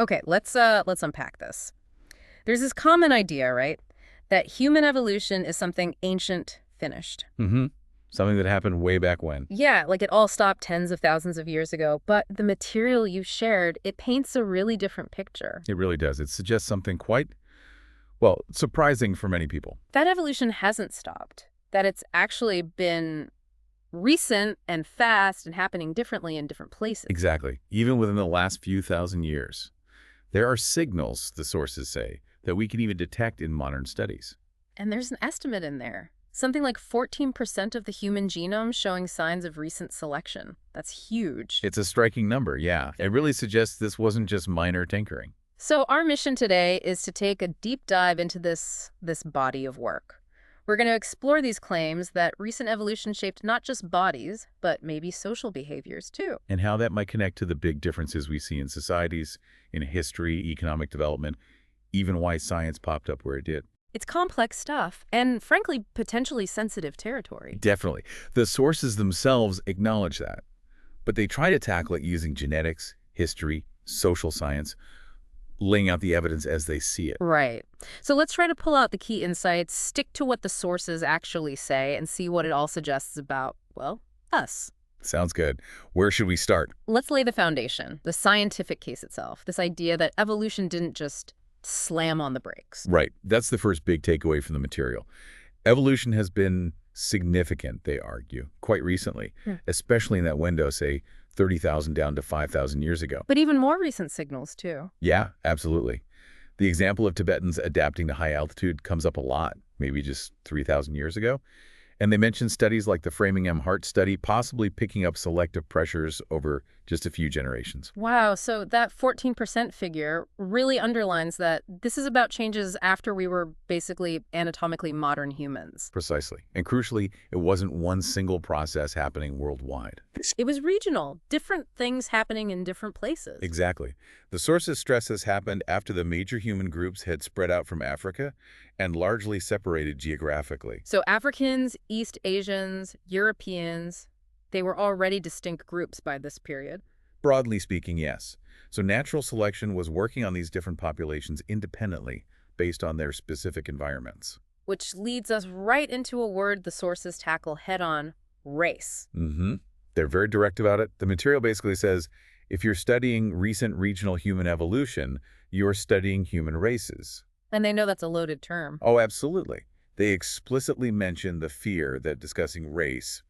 Okay, let's unpack this. There's this common idea, right, that human evolution is something ancient, finished. Mm-hmm. Something that happened way back when. Yeah, like it all stopped tens of thousands of years ago, but the material you shared, it paints a really different picture. It really does. It suggests something quite, well, surprising for many people. That evolution hasn't stopped, that it's actually been recent and fast and happening differently in different places. Exactly. Even within the last few thousand years. There are signals, the sources say, that we can even detect in modern studies. And there's an estimate in there. Something like 14% of the human genome showing signs of recent selection. That's huge. It's a striking number, yeah. It really suggests this wasn't just minor tinkering. So our mission today is to take a deep dive into this body of work. We're going to explore these claims that recent evolution shaped not just bodies, but maybe social behaviors too. And how that might connect to the big differences we see in societies, in history, economic development, even why science popped up where it did. It's complex stuff, and frankly, potentially sensitive territory. Definitely. The sources themselves acknowledge that. But they try to tackle it using genetics, history, social science, laying out the evidence as they see it. Right. So let's try to pull out the key insights, stick to what the sources actually say, and see what it all suggests about, well, us. Sounds good. Where should we start? Let's lay the foundation, the scientific case itself, this idea that evolution didn't just slam on the brakes. Right. That's the first big takeaway from the material. Evolution has been significant, they argue, quite recently, especially in that window, say, 30,000 down to 5,000 years ago. But even more recent signals, too. Yeah, absolutely. The example of Tibetans adapting to high altitude comes up a lot, maybe just 3,000 years ago. And they mention studies like the Framingham Heart Study possibly picking up selective pressures over just a few generations. Wow, so that 14% figure really underlines that this is about changes after we were basically anatomically modern humans. Precisely. And crucially, it wasn't one single process happening worldwide. It was regional, different things happening in different places. Exactly. The sources stress this happened after the major human groups had spread out from Africa and largely separated geographically. So Africans, East Asians, Europeans, they were already distinct groups by this period. Broadly speaking, yes. So natural selection was working on these different populations independently based on their specific environments. Which leads us right into a word the sources tackle head-on, race. Mm-hmm. They're very direct about it. The material basically says, if you're studying recent regional human evolution, you're studying human races. And they know that's a loaded term. Oh, absolutely. They explicitly mention the fear that discussing race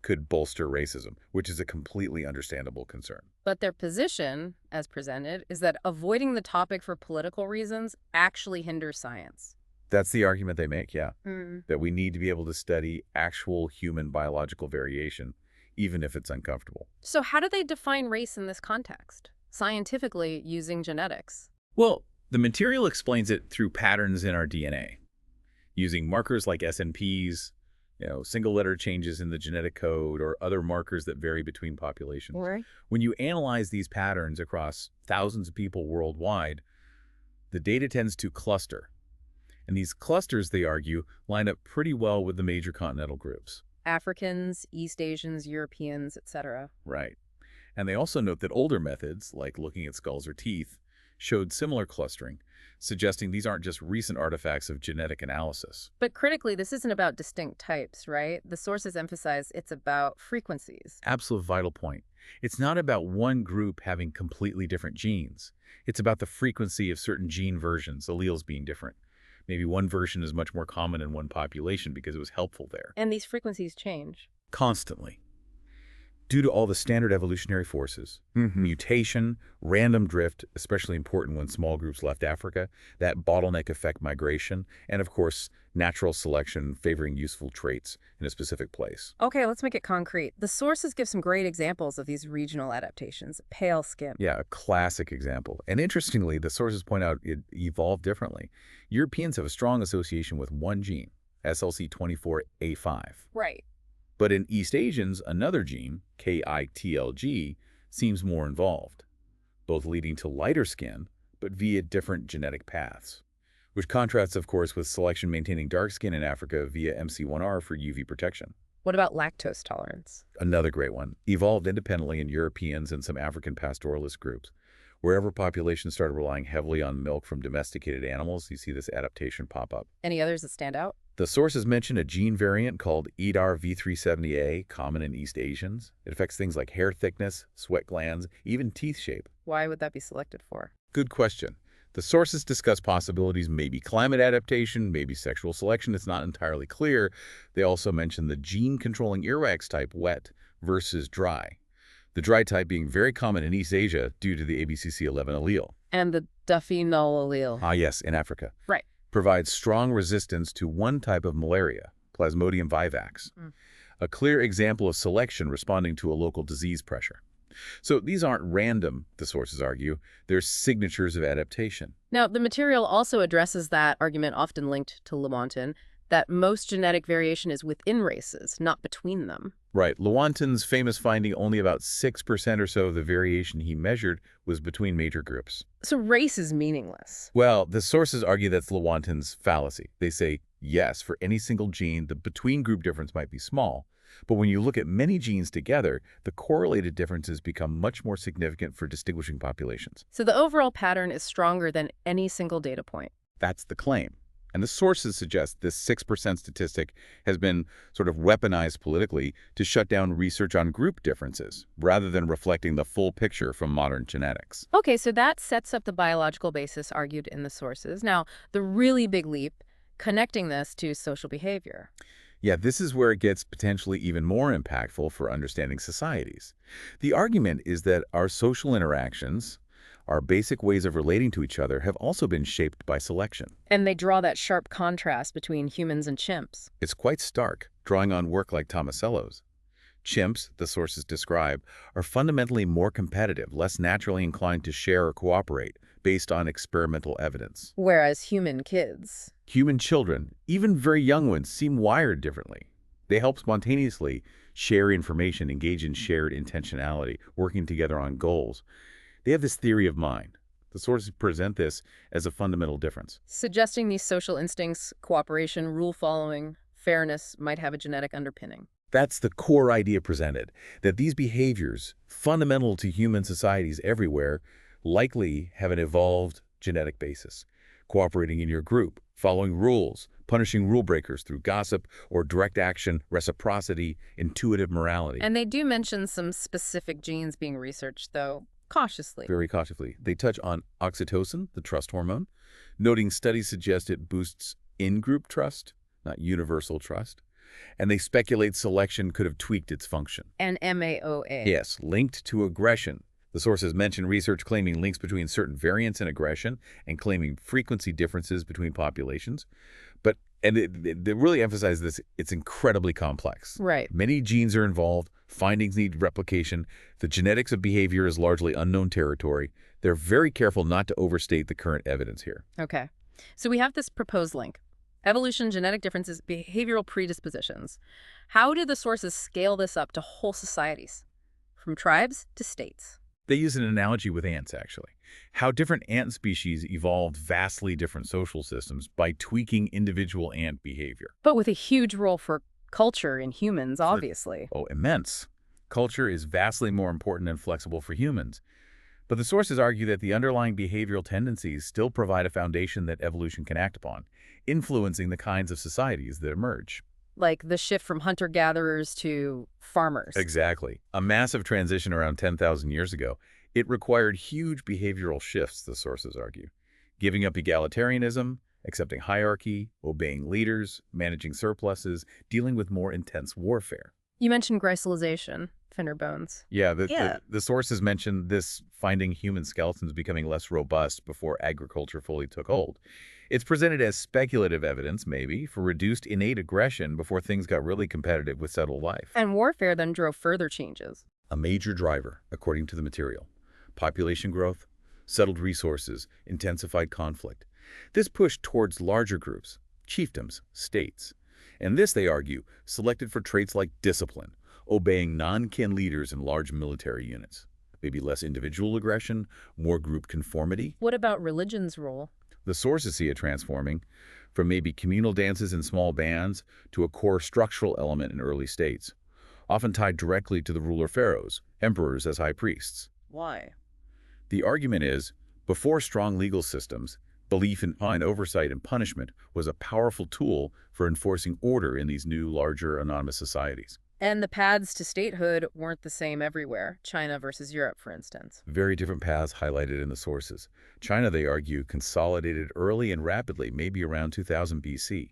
could bolster racism, which is a completely understandable concern. But their position, as presented, is that avoiding the topic for political reasons actually hinders science. That's the argument they make, yeah. Mm. That we need to be able to study actual human biological variation, even if it's uncomfortable. So how do they define race in this context? Scientifically, using genetics. Well, the material explains it through patterns in our DNA, using markers like SNPs, single letter changes in the genetic code, or other markers that vary between populations. Right. When you analyze these patterns across thousands of people worldwide, the data tends to cluster. And these clusters, they argue, line up pretty well with the major continental groups. Africans, East Asians, Europeans, etc. Right. And they also note that older methods, like looking at skulls or teeth, showed similar clustering, suggesting these aren't just recent artifacts of genetic analysis. But critically, this isn't about distinct types, right? The sources emphasize it's about frequencies. Absolute vital point. It's not about one group having completely different genes. It's about the frequency of certain gene versions, alleles being different. Maybe one version is much more common in one population because it was helpful there. And these frequencies change. Constantly. Due to all the standard evolutionary forces, mutation, random drift, especially important when small groups left Africa, that bottleneck effect migration, and of course, natural selection favoring useful traits in a specific place. Okay, let's make it concrete. The sources give some great examples of these regional adaptations. Pale skin. Yeah, a classic example. And interestingly, the sources point out it evolved differently. Europeans have a strong association with one gene, SLC24A5. Right. But in East Asians, another gene, KITLG, seems more involved, both leading to lighter skin, but via different genetic paths, which contrasts, of course, with selection maintaining dark skin in Africa via MC1R for UV protection. What about lactose tolerance? Another great one, evolved independently in Europeans and some African pastoralist groups, Wherever populations started relying heavily on milk from domesticated animals, you see this adaptation pop up. Any others that stand out? The sources mention a gene variant called EDAR V370A, common in East Asians. It affects things like hair thickness, sweat glands, even teeth shape. Why would that be selected for? Good question. The sources discuss possibilities, maybe climate adaptation, maybe sexual selection. It's not entirely clear. They also mention the gene-controlling earwax type, wet, versus dry. The dry type being very common in East Asia due to the ABCC11 allele. And the Duffy null allele. Ah, yes, in Africa. Right. Provides strong resistance to one type of malaria, Plasmodium vivax. A clear example of selection responding to a local disease pressure. So these aren't random, the sources argue. They're signatures of adaptation. Now, the material also addresses that argument often linked to Lewontin, that most genetic variation is within races, not between them. Right. Lewontin's famous finding, only about 6% or so of the variation he measured was between major groups. So race is meaningless. Well, the sources argue that's Lewontin's fallacy. They say, yes, for any single gene, the between-group difference might be small. But when you look at many genes together, the correlated differences become much more significant for distinguishing populations. So the overall pattern is stronger than any single data point. That's the claim. And the sources suggest this 6% statistic has been sort of weaponized politically to shut down research on group differences, rather than reflecting the full picture from modern genetics. Okay, so that sets up the biological basis argued in the sources. Now, the really big leap, connecting this to social behavior. Yeah, this is where it gets potentially even more impactful for understanding societies. The argument is that our social interactions, our basic ways of relating to each other, have also been shaped by selection. And they draw that sharp contrast between humans and chimps. It's quite stark, drawing on work like Tomasello's. Chimps, the sources describe, are fundamentally more competitive, less naturally inclined to share or cooperate, based on experimental evidence. Whereas human kids. Human children, even very young ones, seem wired differently. They help spontaneously share information, engage in shared intentionality, working together on goals. They have this theory of mind. The sources present this as a fundamental difference. Suggesting these social instincts, cooperation, rule-following, fairness might have a genetic underpinning. That's the core idea presented, that these behaviors, fundamental to human societies everywhere, likely have an evolved genetic basis. Cooperating in your group, following rules, punishing rule breakers through gossip or direct action, reciprocity, intuitive morality. And they do mention some specific genes being researched, though cautiously. Very cautiously. They touch on oxytocin, the trust hormone, noting studies suggest it boosts in-group trust, not universal trust. And they speculate selection could have tweaked its function. And MAOA. Yes, linked to aggression. The sources mention research claiming links between certain variants in aggression and claiming frequency differences between populations. And they really emphasize this, it's incredibly complex. Right. Many genes are involved, findings need replication, the genetics of behavior is largely unknown territory. They're very careful not to overstate the current evidence here. Okay. So we have this proposed link. Evolution, genetic differences, behavioral predispositions. How do the sources scale this up to whole societies? From tribes to states. They use an analogy with ants, actually. How different ant species evolved vastly different social systems by tweaking individual ant behavior. But with a huge role for culture in humans, obviously. Oh, immense. Culture is vastly more important and flexible for humans. But the sources argue that the underlying behavioral tendencies still provide a foundation that evolution can act upon, influencing the kinds of societies that emerge. Like the shift from hunter-gatherers to farmers. Exactly. A massive transition around 10,000 years ago. It required huge behavioral shifts, the sources argue. Giving up egalitarianism, accepting hierarchy, obeying leaders, managing surpluses, dealing with more intense warfare. You mentioned glycalization, finger bones. Yeah, the sources mentioned this finding human skeletons becoming less robust before agriculture fully took hold. It's presented as speculative evidence, maybe, for reduced innate aggression before things got really competitive with settled life. And warfare then drove further changes. A major driver, according to the material. Population growth, settled resources, intensified conflict. This pushed towards larger groups, chiefdoms, states. And this, they argue, selected for traits like discipline, obeying non-kin leaders in large military units. Maybe less individual aggression, more group conformity. What about religion's role? The sources see it transforming from maybe communal dances in small bands to a core structural element in early states, often tied directly to the ruler pharaohs, emperors as high priests. Why? The argument is, before strong legal systems, belief in fine oversight and punishment was a powerful tool for enforcing order in these new, larger, anonymous societies. And the paths to statehood weren't the same everywhere, China versus Europe, for instance. Very different paths highlighted in the sources. China, they argue, consolidated early and rapidly, maybe around 2000 BC,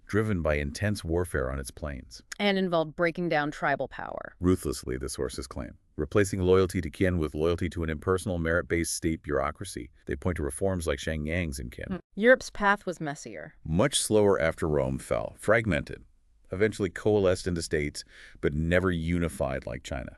driven by intense warfare on its plains. And involved breaking down tribal power. Ruthlessly, the sources claim. Replacing loyalty to kin with loyalty to an impersonal, merit-based state bureaucracy. They point to reforms like Shenyang's in kin. Europe's path was messier. Much slower after Rome fell, fragmented, eventually coalesced into states, but never unified like China.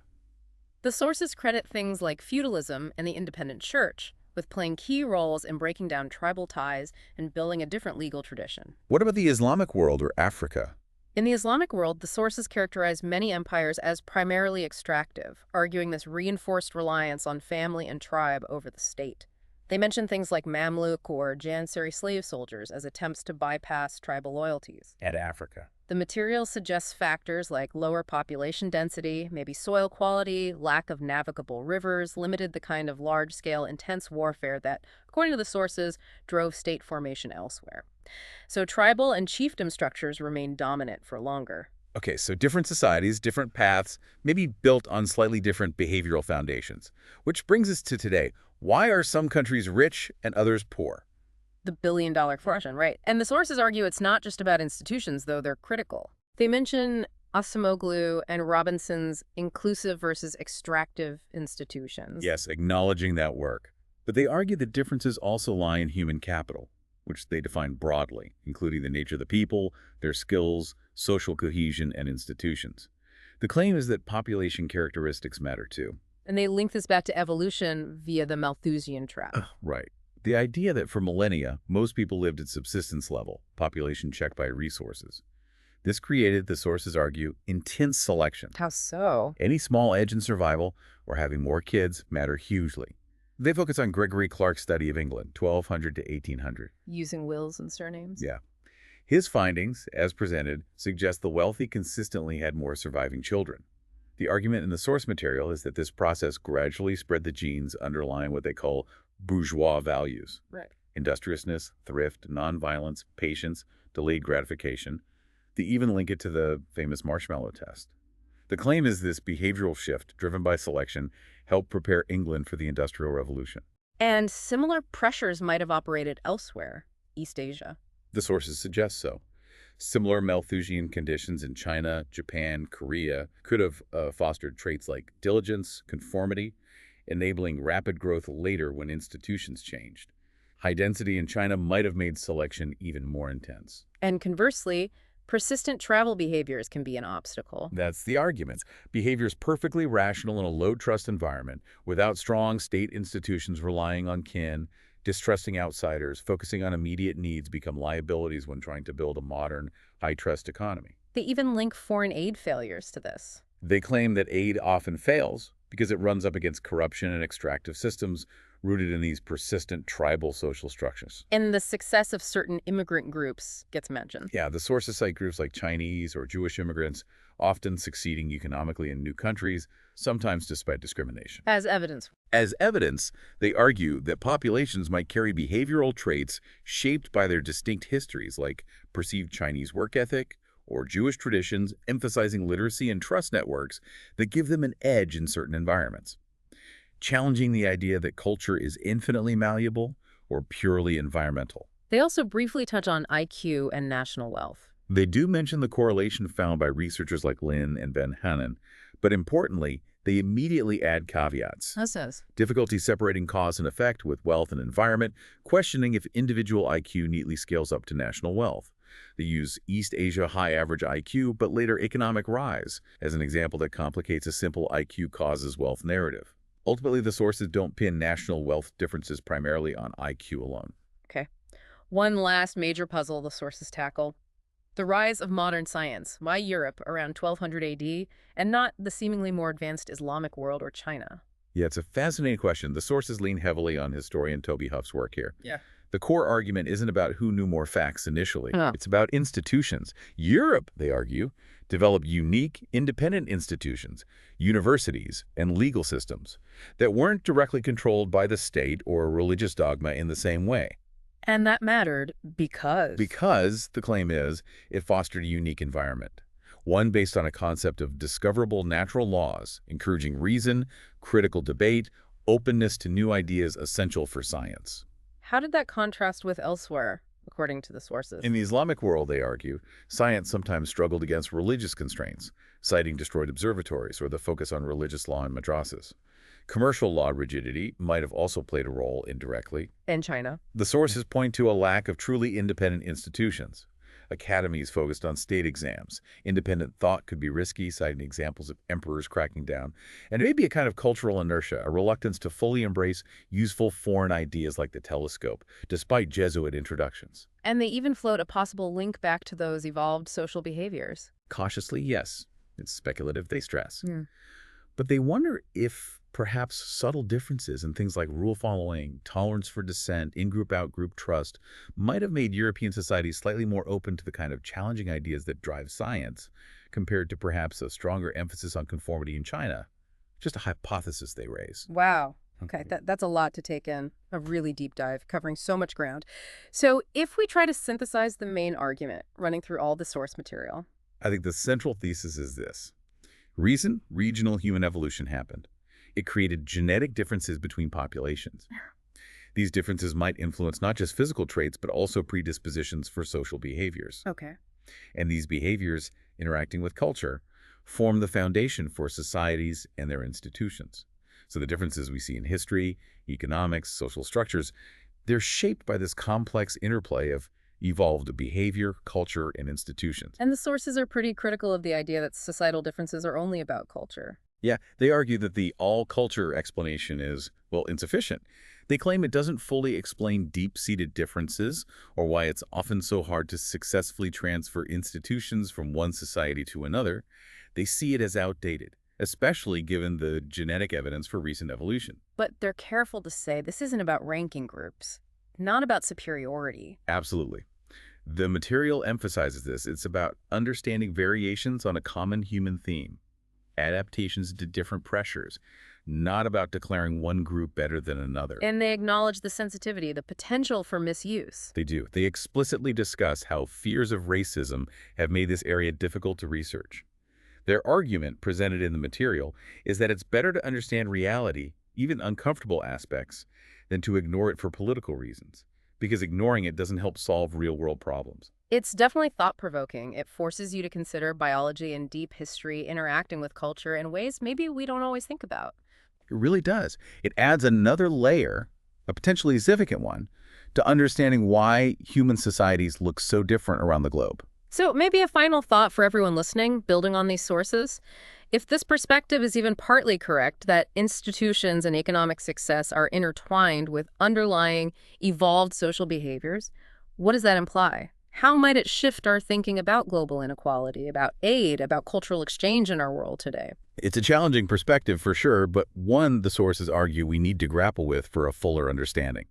The sources credit things like feudalism and the independent church with playing key roles in breaking down tribal ties and building a different legal tradition. What about the Islamic world or Africa? In the Islamic world, the sources characterize many empires as primarily extractive, arguing this reinforced reliance on family and tribe over the state. They mention things like Mamluk or Janissary slave soldiers as attempts to bypass tribal loyalties. At Africa. The material suggests factors like lower population density, maybe soil quality, lack of navigable rivers, limited the kind of large-scale, intense warfare that, according to the sources, drove state formation elsewhere. So tribal and chiefdom structures remained dominant for longer. Okay, so different societies, different paths, maybe built on slightly different behavioral foundations. Which brings us to today. Why are some countries rich and others poor? The billion-dollar question, right? And the sources argue it's not just about institutions, though they're critical. They mention Acemoglu and Robinson's inclusive versus extractive institutions. Yes, acknowledging that work. But they argue the differences also lie in human capital, which they define broadly, including the nature of the people, their skills, social cohesion, and institutions. The claim is that population characteristics matter too. And they link this back to evolution via the Malthusian trap. Right. The idea that for millennia, most people lived at subsistence level, population checked by resources. This created, the sources argue, intense selection. How so? Any small edge in survival or having more kids matter hugely. They focus on Gregory Clark's study of England, 1200 to 1800. Using wills and surnames? Yeah. His findings, as presented, suggest the wealthy consistently had more surviving children. The argument in the source material is that this process gradually spread the genes underlying what they call bourgeois values. Right. Industriousness, thrift, nonviolence, patience, delayed gratification. They even link it to the famous marshmallow test. The claim is this behavioral shift, driven by selection, helped prepare England for the Industrial Revolution. And similar pressures might have operated elsewhere, East Asia. The sources suggest so. Similar Malthusian conditions in China, Japan, Korea could have fostered traits like diligence, conformity, enabling rapid growth later when institutions changed. High density in China might have made selection even more intense. And conversely, persistent travel behaviors can be an obstacle. That's the argument. Behaviors perfectly rational in a low-trust environment, without strong state institutions relying on kin, distrusting outsiders, focusing on immediate needs become liabilities when trying to build a modern, high-trust economy. They even link foreign aid failures to this. They claim that aid often fails because it runs up against corruption and extractive systems rooted in these persistent tribal social structures. And the success of certain immigrant groups gets mentioned. Yeah, the sources cite groups like Chinese or Jewish immigrants often succeeding economically in new countries, sometimes despite discrimination. As evidence. As evidence, they argue that populations might carry behavioral traits shaped by their distinct histories, like perceived Chinese work ethic or Jewish traditions emphasizing literacy and trust networks that give them an edge in certain environments, challenging the idea that culture is infinitely malleable or purely environmental. They also briefly touch on IQ and national wealth. They do mention the correlation found by researchers like Lin and Ben Hannon, but importantly, they immediately add caveats. How so? Difficulty separating cause and effect with wealth and environment, questioning if individual IQ neatly scales up to national wealth. They use East Asia high average IQ, but later economic rise, as an example that complicates a simple IQ causes wealth narrative. Ultimately, the sources don't pin national wealth differences primarily on IQ alone. Okay. One last major puzzle the sources tackle. The rise of modern science. Why Europe around 1200 AD and not the seemingly more advanced Islamic world or China? Yeah, it's a fascinating question. The sources lean heavily on historian Toby Huff's work here. Yeah. The core argument isn't about who knew more facts initially. Huh. It's about institutions. Europe, they argue, developed unique, independent institutions, universities, and legal systems that weren't directly controlled by the state or religious dogma in the same way. And that mattered because. Because, the claim is, it fostered a unique environment. One based on a concept of discoverable natural laws, encouraging reason, critical debate, openness to new ideas essential for science. How did that contrast with elsewhere, according to the sources? In the Islamic world, they argue, science sometimes struggled against religious constraints, citing destroyed observatories or the focus on religious law in madrasas. Commercial law rigidity might have also played a role indirectly. In China. The sources point to a lack of truly independent institutions. Academies focused on state exams. Independent thought could be risky, citing examples of emperors cracking down. And it may be a kind of cultural inertia, a reluctance to fully embrace useful foreign ideas like the telescope, despite Jesuit introductions. And they even float a possible link back to those evolved social behaviors. Cautiously, yes. It's speculative, they stress. Yeah. But they wonder if perhaps subtle differences in things like rule following, tolerance for dissent, in-group, out-group trust might have made European societies slightly more open to the kind of challenging ideas that drive science, compared to perhaps a stronger emphasis on conformity in China. Just a hypothesis they raise. Wow. Okay, that's a lot to take in, a really deep dive, covering so much ground. So if we try to synthesize the main argument, running through all the source material. I think the central thesis is this. Recent regional human evolution happened. It created genetic differences between populations. These differences might influence not just physical traits, but also predispositions for social behaviors. Okay. And these behaviors, interacting with culture, form the foundation for societies and their institutions. So the differences we see in history, economics, social structures, they're shaped by this complex interplay of evolved behavior, culture, and institutions. And the sources are pretty critical of the idea that societal differences are only about culture. Yeah, they argue that the all-culture explanation is, well, insufficient. They claim it doesn't fully explain deep-seated differences or why it's often so hard to successfully transfer institutions from one society to another. They see it as outdated, especially given the genetic evidence for recent evolution. But they're careful to say this isn't about ranking groups, not about superiority. Absolutely. The material emphasizes this. It's about understanding variations on a common human theme. Adaptations to different pressures, not about declaring one group better than another. And they acknowledge the sensitivity, the potential for misuse. They do. They explicitly discuss how fears of racism have made this area difficult to research. Their argument, presented in the material, is that it's better to understand reality, even uncomfortable aspects, than to ignore it for political reasons, because ignoring it doesn't help solve real-world problems. It's definitely thought-provoking. It forces you to consider biology and deep history interacting with culture in ways maybe we don't always think about. It really does. It adds another layer, a potentially significant one, to understanding why human societies look so different around the globe. So maybe a final thought for everyone listening, building on these sources. If this perspective is even partly correct, that institutions and economic success are intertwined with underlying evolved social behaviors, what does that imply? How might it shift our thinking about global inequality, about aid, about cultural exchange in our world today? It's a challenging perspective for sure, but one the sources argue we need to grapple with for a fuller understanding.